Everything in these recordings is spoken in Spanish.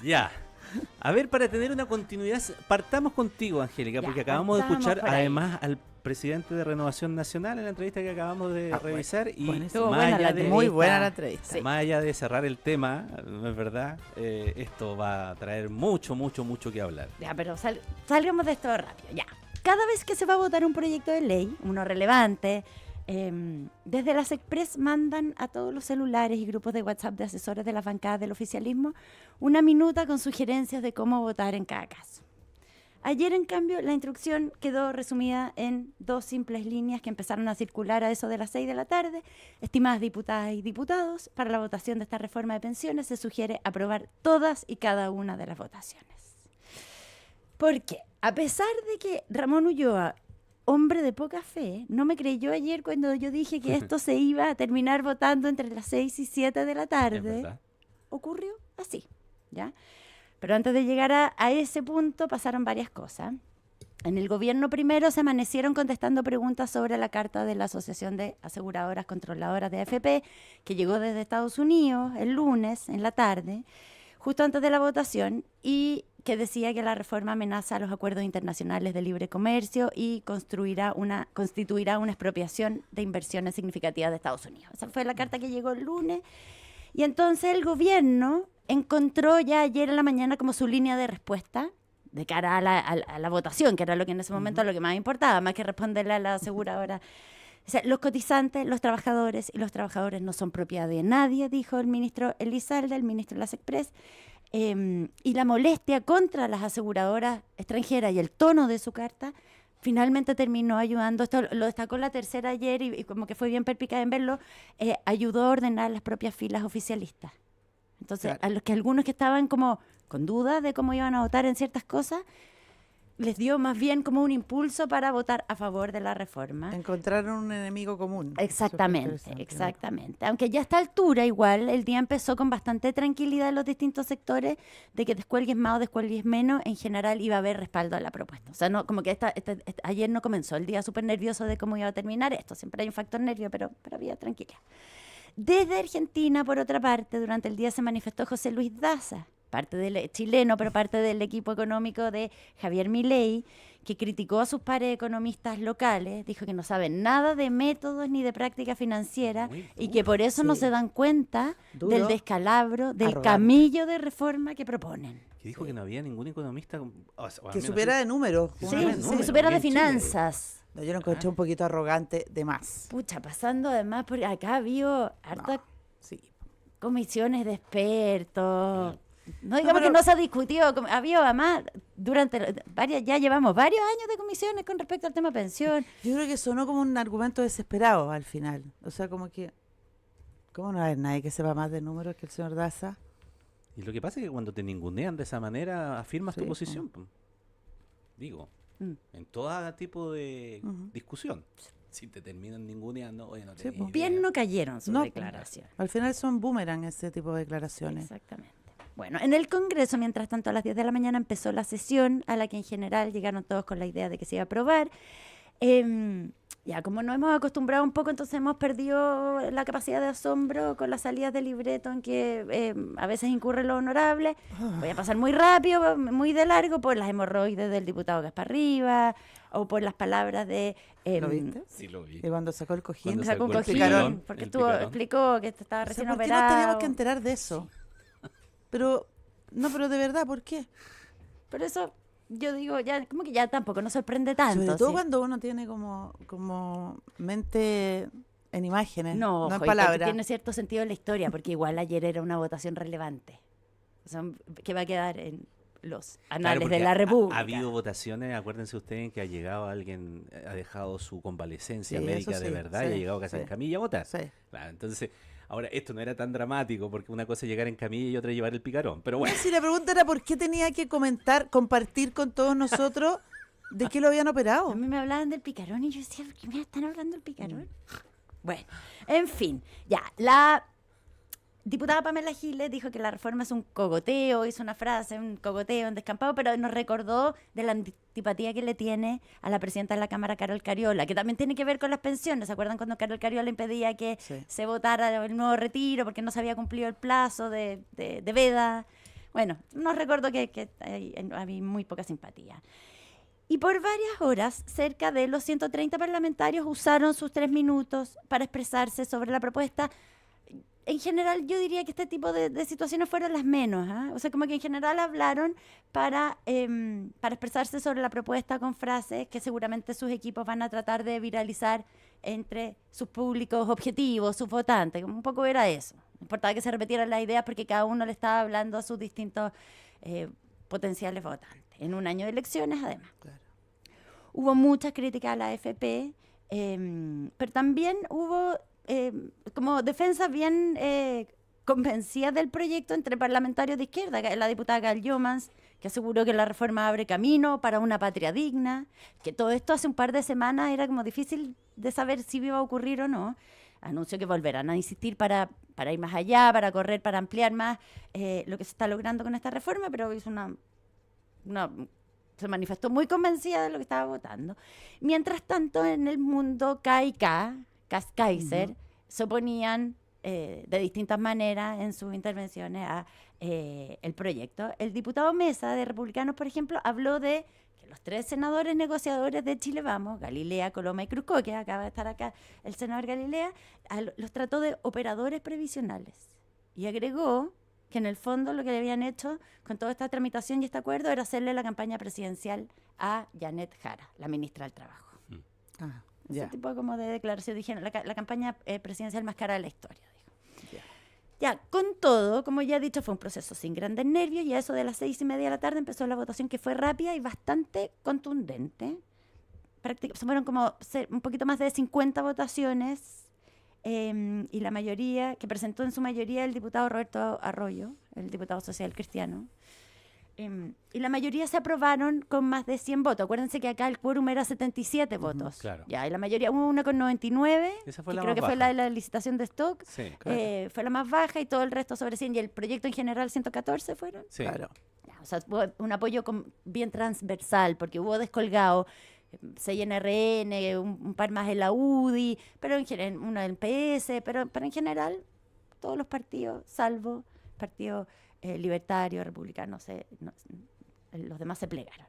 Ya. A ver, para tener una continuidad, partamos contigo, Angélica, Ya, porque acabamos de partamos escuchar por ahí. además al presidente de Renovación Nacional en la entrevista que acabamos de revisar y Estuvo más buena allá la de, entrevista. Muy buena la entrevista. Sí. más allá de cerrar el tema, ¿no es verdad? Esto va a traer mucho que hablar. Ya, pero salgamos de esto rápido, ya. Cada vez que se va a votar un proyecto de ley, uno relevante, desde las Express mandan a todos los celulares y grupos de WhatsApp de asesores de las bancadas del oficialismo una minuta con sugerencias de cómo votar en cada caso. Ayer, en cambio, la instrucción quedó resumida en 2 simples líneas que empezaron a circular a eso de las 6 de la tarde. Estimadas diputadas y diputados, para la votación de esta reforma de pensiones se sugiere aprobar todas y cada una de las votaciones. ¿Por qué? A pesar de que Ramón Ulloa, hombre de poca fe, no me creyó ayer cuando yo dije que esto se iba a terminar votando entre las 6 y 7 de la ¿Es tarde, verdad? ocurrió así, ¿ya? Pero antes de llegar a ese punto pasaron varias cosas. En el gobierno primero se amanecieron contestando preguntas sobre la carta de la Asociación de Aseguradoras Controladoras de AFP, que llegó desde Estados Unidos el lunes en la tarde, justo antes de la votación, y que decía que la reforma amenaza los acuerdos internacionales de libre comercio y constituirá una expropiación de inversiones significativas de Estados Unidos. Esa fue la carta que llegó el lunes. Y entonces el gobierno encontró ya ayer en la mañana como su línea de respuesta de cara a la votación, que era lo que en ese momento lo que más importaba, más que responderle a la aseguradora. O sea, los cotizantes, los trabajadores y los trabajadores no son propiedad de nadie, dijo el ministro Elizalde, el ministro de las Express. Y la molestia contra las aseguradoras extranjeras y el tono de su carta finalmente terminó ayudando. Esto lo destacó la tercera ayer y como que fue bien perspicaz en verlo, ayudó a ordenar las propias filas oficialistas. Entonces, Claro. a los que algunos que estaban como con dudas de cómo iban a votar en ciertas cosas, les dio más bien como un impulso para votar a favor de la reforma. Encontraron un enemigo común. Exactamente, Súper interesante. exactamente. Aunque ya a esta altura igual el día empezó con bastante tranquilidad en los distintos sectores, de que descuelgues más o descuelgues menos, en general iba a haber respaldo a la propuesta. O sea, no, como que ayer no comenzó el día súper nervioso de cómo iba a terminar esto. Siempre hay un factor nervio, pero había tranquilidad. Desde Argentina, por otra parte, durante el día se manifestó José Luis Daza, parte del chileno, pero parte del equipo económico de Javier Milei, que criticó a sus pares economistas locales, dijo que no saben nada de métodos ni de práctica financiera Muy y que por eso no sí. se dan cuenta Duro, del descalabro, del arrogante. camillo de reforma que proponen. Que dijo que no había ningún economista o al Que menos supiera de números. Sí, Sí, bueno, se número, supera de aquí en Chile. finanzas. No, yo lo encontré un poquito arrogante de más. Pucha, pasando además, por acá había hartas Sí. comisiones de expertos. No digamos pero- que no se ha discutido, había además ya llevamos varios años de comisiones con respecto al tema pensión. Yo creo que sonó como un argumento desesperado al final. O sea, como que... ¿Cómo no hay nadie que sepa más de números que el señor Daza? Y lo que pasa es que cuando te ningunean de esa manera, afirmas tu Sí, posición. Po. Digo, Mm. en todo tipo de Ujú. discusión. Si te terminan ninguneando, oye, no Sí, tenía pues. idea. Bien no cayeron sus No, declaraciones. Al final son boomerang ese tipo de declaraciones. Exactamente. Bueno, en el Congreso, mientras tanto, a las 10 de la mañana empezó la sesión a la que en general llegaron todos con la idea de que se iba a aprobar. Ya, como nos hemos acostumbrado un poco, entonces hemos perdido la capacidad de asombro con las salidas de libreto en que a veces incurre lo honorable. Voy a pasar muy rápido, muy de largo, por las hemorroides del diputado Gaspar Rivas o por las palabras de... ¿Lo viste? Sí, lo vi. Y cuando sacó el cojín. Cuando Sacó un sacó el cojín, picarón, porque el picarón. explicó que estaba O sea, recién ¿por qué operado. nos teníamos que enterar de eso? Pero, no, pero de verdad, ¿por qué? Por eso yo digo, ya como que ya tampoco nos sorprende tanto. Sobre todo ¿sí? cuando uno tiene como mente en imágenes, No, no en ojo, y que palabras. tiene cierto sentido en la historia, porque igual ayer era una votación relevante. O sea, que va a quedar en los Claro, anales porque de la República. Ha habido votaciones, acuérdense ustedes, en que ha llegado alguien, ha dejado su convalecencia Sí, médica eso de sí, verdad sí, y ha llegado casi sí. en camilla a votar. Sí. Claro, entonces, ahora, esto no era tan dramático, porque una cosa es llegar en camilla y otra es llevar el picarón. Pero bueno, Si la pregunta era por qué tenía que compartir con todos nosotros de qué lo habían operado. A mí me hablaban del picarón y yo decía, ¿por qué me están hablando del picarón? Bueno, en fin, ya, la diputada Pamela Giles dijo que la reforma es un cogoteo, hizo una frase, un cogoteo, un descampado, pero nos recordó de la antipatía que le tiene a la presidenta de la Cámara, Carol Cariola, que también tiene que ver con las pensiones. ¿Se acuerdan cuando Carol Cariola impedía que Sí. se votara el nuevo retiro porque no se había cumplido el plazo de veda? Bueno, no recuerdo que había muy poca simpatía. Y por varias horas, cerca de los 130 parlamentarios usaron sus 3 minutos para expresarse sobre la propuesta. En general, yo diría que este tipo de situaciones fueron las menos. ¿Ah? O sea, como que en general hablaron para expresarse sobre la propuesta con frases que seguramente sus equipos van a tratar de viralizar entre sus públicos objetivos, sus votantes. Un poco era eso. No importaba que se repitieran las ideas porque cada uno le estaba hablando a sus distintos potenciales votantes. En un año de elecciones, además. Claro. Hubo muchas críticas a la AFP, pero también hubo como defensas bien convencidas del proyecto entre parlamentarios de izquierda. La diputada Gal Jomans, que aseguró que la reforma abre camino para una patria digna, que todo esto hace un par de semanas era como difícil de saber si iba a ocurrir o no. Anunció que volverán a insistir para ir más allá, para correr, para ampliar más lo que se está logrando con esta reforma, pero hizo se manifestó muy convencida de lo que estaba votando. Mientras tanto, en el mundo Kaiser, se oponían de distintas maneras en sus intervenciones a el proyecto. El diputado Mesa, de Republicanos, por ejemplo, habló de que los 3 senadores negociadores de Chile Vamos, Galilea, Coloma y Cruzco, que acaba de estar acá el senador Galilea, los trató de operadores previsionales. Y agregó que en el fondo lo que le habían hecho con toda esta tramitación y este acuerdo era hacerle la campaña presidencial a Janet Jara, la ministra del Trabajo. Ah, Ese ya. tipo como de declaración, dijeron, la campaña presidencial más cara de la historia, dijo. Ya. Ya, con todo, como ya he dicho, fue un proceso sin grandes nervios y a eso de las 6:30 de la tarde empezó la votación, que fue rápida y bastante contundente. Fueron como un poquito más de 50 votaciones y la mayoría, que presentó en su mayoría el diputado Roberto Arroyo, el diputado social cristiano. Y la mayoría se aprobaron con más de 100 votos. Acuérdense que acá el quórum era 77 votos. claro. Ya, y la mayoría, hubo una con 99, Esa fue que la creo más que fue baja. la de la licitación de stock. Sí, Fue la más baja y todo el resto sobre 100. Y el proyecto en general 114 fueron. sí. Claro. Ya, o sea, hubo un apoyo bien transversal, porque hubo descolgado 6 en RN, un par más en la UDI, pero uno en PS, pero en general todos los partidos, salvo el Partido Libertario, Republicano, los demás se plegaron.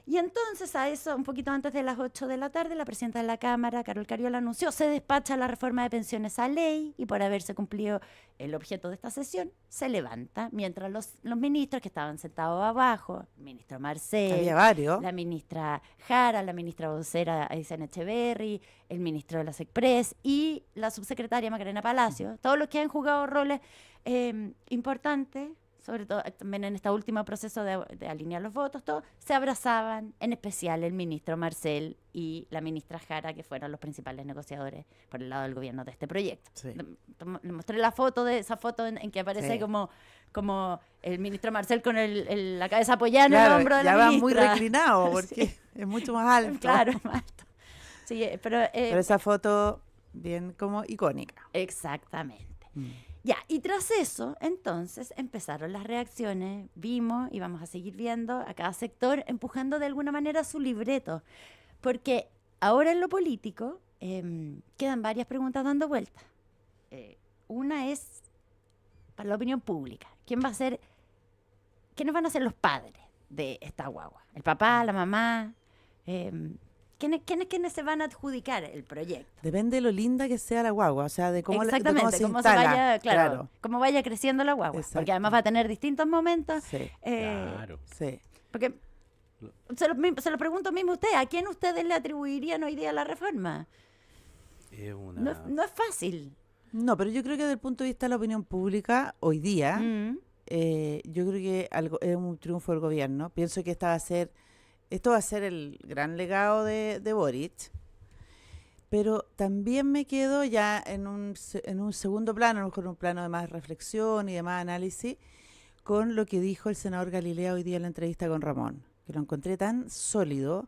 Y entonces a eso, un poquito antes de las 8 de la tarde, la presidenta de la Cámara, Carol Cariola, anunció: se despacha la reforma de pensiones a ley y por haberse cumplido el objeto de esta sesión, se levanta, mientras los ministros que estaban sentados abajo, el ministro Marcel, Había varios. la ministra Jara, la ministra vocera Aysén Echeverry, el ministro de las Express y la subsecretaria Macarena Palacio, todos los que han jugado roles importantes, sobre todo también en este último proceso de alinear los votos, todos se abrazaban, en especial el ministro Marcel y la ministra Jara, que fueron los principales negociadores por el lado del gobierno de este proyecto. Sí. Le mostré esa foto en que aparece Sí. como el ministro Marcel con la cabeza apoyada en el Claro, hombro de ya la va ministra. muy reclinado porque Sí. es mucho más alto. Claro, más alto. Sí, pero Pero esa foto bien como icónica. exactamente. Ya, y tras eso, entonces, empezaron las reacciones, vimos y vamos a seguir viendo a cada sector empujando de alguna manera su libreto, porque ahora en lo político quedan varias preguntas dando vueltas. Una es para la opinión pública. ¿Quiénes van a ser los padres de esta guagua? ¿El papá, la mamá? ¿Quiénes se van a adjudicar el proyecto? Depende de lo linda que sea la guagua, o sea, de cómo, Exactamente, cómo se cómo instala. vaya, claro, cómo vaya creciendo la guagua. Exacto. Porque además va a tener distintos momentos. Sí, Claro. sí. Porque se lo pregunto mismo a usted, ¿a quién ustedes le atribuirían hoy día la reforma? Es una... No es fácil. No, pero yo creo que desde el punto de vista de la opinión pública, hoy día, Mm. yo creo que es un triunfo del gobierno. Pienso que esto va a ser el gran legado de Boric. Pero también me quedo ya en un segundo plano, a lo mejor un plano de más reflexión y de más análisis, con lo que dijo el senador Galilea hoy día en la entrevista con Ramón, que lo encontré tan sólido,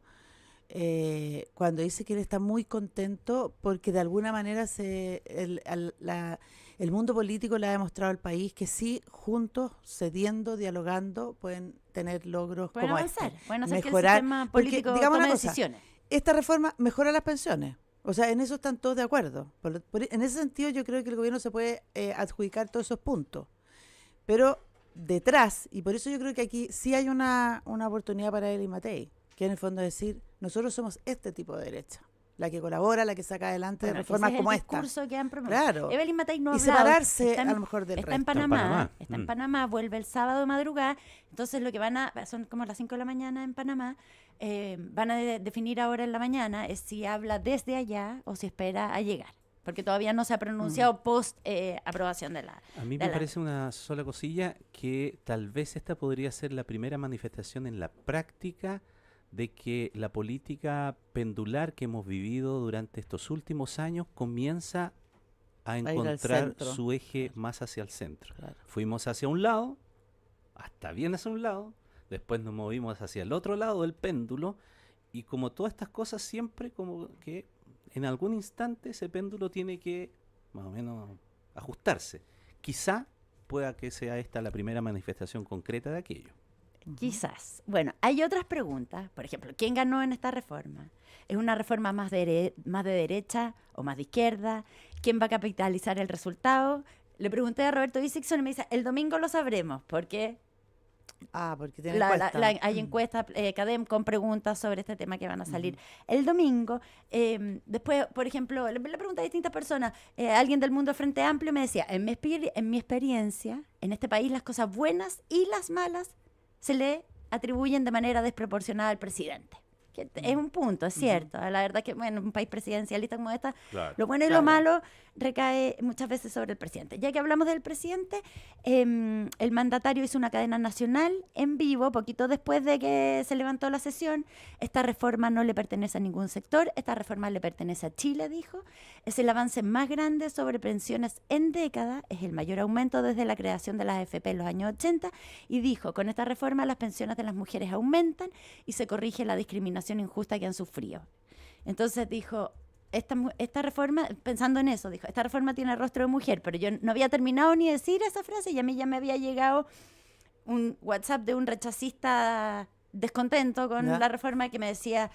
cuando dice que él está muy contento porque de alguna manera el mundo político le ha demostrado al país que sí, juntos, cediendo, dialogando, pueden tener logros Pueden como avanzar, este. pueden hacer Mejorar, que el sistema porque, político digamos tome una cosa, decisiones. Esta reforma mejora las pensiones. O sea, en eso están todos de acuerdo. En ese sentido yo creo que el gobierno se puede adjudicar todos esos puntos. Pero detrás, y por eso yo creo que aquí sí hay una oportunidad para Evelyn Matei, que en el fondo es decir, nosotros somos este tipo de derecha, la que colabora, la que saca adelante Bueno, reformas ese es como el esta. discurso que han promovido. Claro. Evelyn Matei no ha Y hablado, separarse está en- a lo mejor del Está en resto. Panamá, Está en Panamá. vuelve el sábado de madrugada, entonces lo que son como las 5 de la mañana en Panamá, van a definir ahora en la mañana es si habla desde allá o si espera a llegar, porque todavía no se ha pronunciado post aprobación de la... A mí de me la- parece una sola cosilla que tal vez esta podría ser la primera manifestación en la práctica de que la política pendular que hemos vivido durante estos últimos años comienza a ir al encontrar centro. su eje más hacia el centro. Claro. Fuimos hacia un lado, hasta bien hacia un lado, después nos movimos hacia el otro lado del péndulo, y como todas estas cosas siempre como que en algún instante ese péndulo tiene que más o menos ajustarse. Quizá pueda que sea esta la primera manifestación concreta de aquello. Quizás. Bueno, hay otras preguntas. Por ejemplo, ¿quién ganó en esta reforma? ¿Es una reforma más de derecha o más de izquierda? ¿Quién va a capitalizar el resultado? Le pregunté a Roberto Isixson y me dice, el domingo lo sabremos, porque Porque tiene hay encuestas CADEM con preguntas sobre este tema que van a salir el domingo. Después, por ejemplo, le pregunté a distintas personas. Alguien del mundo Frente Amplio me decía, en mi experiencia, en este país las cosas buenas y las malas se le atribuyen de manera desproporcionada al presidente. Que es un punto, es cierto. La verdad que, bueno, un país presidencialista como esta, lo bueno y lo malo recae muchas veces sobre el presidente. Ya que hablamos del presidente, el mandatario hizo una cadena nacional en vivo, poquito después de que se levantó la sesión. Esta reforma no le pertenece a ningún sector, esta reforma le pertenece a Chile, dijo. Es el avance más grande sobre pensiones en décadas, es el mayor aumento desde la creación de las AFP en los años 80, y dijo, con esta reforma las pensiones de las mujeres aumentan y se corrige la discriminación injusta que han sufrido. Entonces dijo, esta reforma, pensando en eso, dijo, esta reforma tiene rostro de mujer, pero yo no había terminado ni de decir esa frase y a mí ya me había llegado un WhatsApp de un rechazista descontento con la reforma que me decía,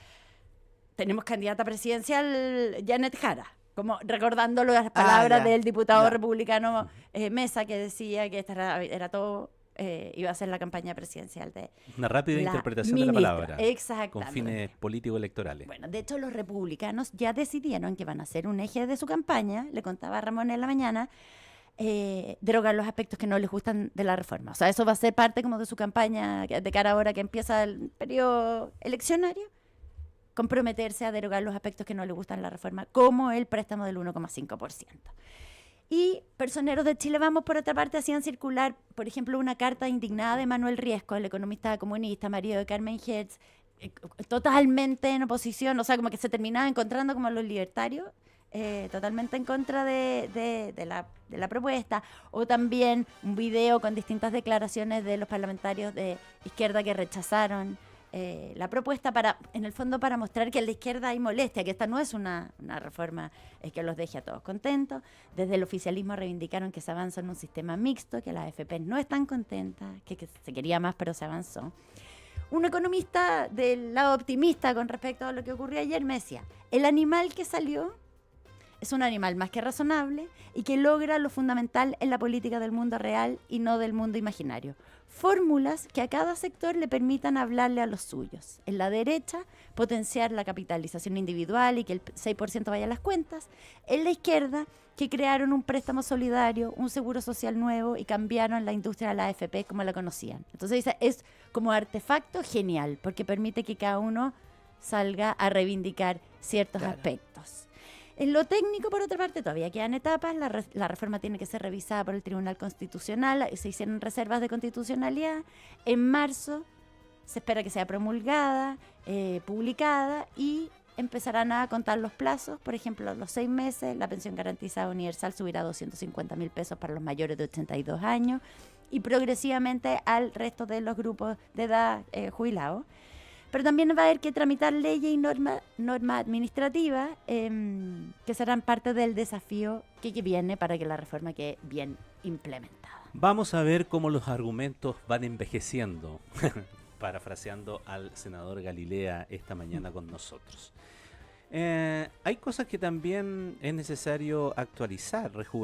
tenemos candidata presidencial Janet Jara, como recordando las palabras del diputado republicano Mesa, que decía que esta era todo... iba a ser la campaña presidencial de una rápida la interpretación ministra. de la palabra Exactamente. con fines político-electorales. Bueno, de hecho los republicanos ya decidieron que van a ser un eje de su campaña, le contaba a Ramón en la mañana, derogar los aspectos que no les gustan de la reforma. O sea, eso va a ser parte como de su campaña de cara ahora que empieza el periodo eleccionario, comprometerse a derogar los aspectos que no les gustan de la reforma, como el préstamo del 1,5%. Y Personeros de Chile Vamos, por otra parte, hacían circular, por ejemplo, una carta indignada de Manuel Riesco, el economista comunista, marido de Carmen Hertz, totalmente en oposición, o sea, como que se terminaba encontrando como los libertarios, totalmente en contra de la propuesta. O también un video con distintas declaraciones de los parlamentarios de izquierda que rechazaron la propuesta, en el fondo para mostrar que en la izquierda hay molestia, que esta no es una reforma que los deje a todos contentos. Desde el oficialismo reivindicaron que se avanzó en un sistema mixto, que las AFP no están contentas, que se quería más pero se avanzó. Un economista del lado optimista con respecto a lo que ocurrió ayer me decía, el animal que salió es un animal más que razonable y que logra lo fundamental en la política del mundo real y no del mundo imaginario. Fórmulas que a cada sector le permitan hablarle a los suyos. En la derecha, potenciar la capitalización individual y que el 6% vaya a las cuentas. En la izquierda, que crearon un préstamo solidario, un seguro social nuevo y cambiaron la industria de la AFP como la conocían. Entonces dice, es como artefacto genial, porque permite que cada uno salga a reivindicar ciertos aspectos. En lo técnico, por otra parte, todavía quedan etapas. La reforma tiene que ser revisada por el Tribunal Constitucional. Se hicieron reservas de constitucionalidad. En marzo se espera que sea promulgada, publicada, y empezarán a contar los plazos. Por ejemplo, los 6 meses, la pensión garantizada universal subirá a 250.000 pesos para los mayores de 82 años y progresivamente al resto de los grupos de edad jubilados. Pero también va a haber que tramitar leyes y norma administrativa que serán parte del desafío que viene para que la reforma quede bien implementada. Vamos a ver cómo los argumentos van envejeciendo, parafraseando al senador Galilea esta mañana con nosotros. Hay cosas que también es necesario actualizar, rejuvenecer.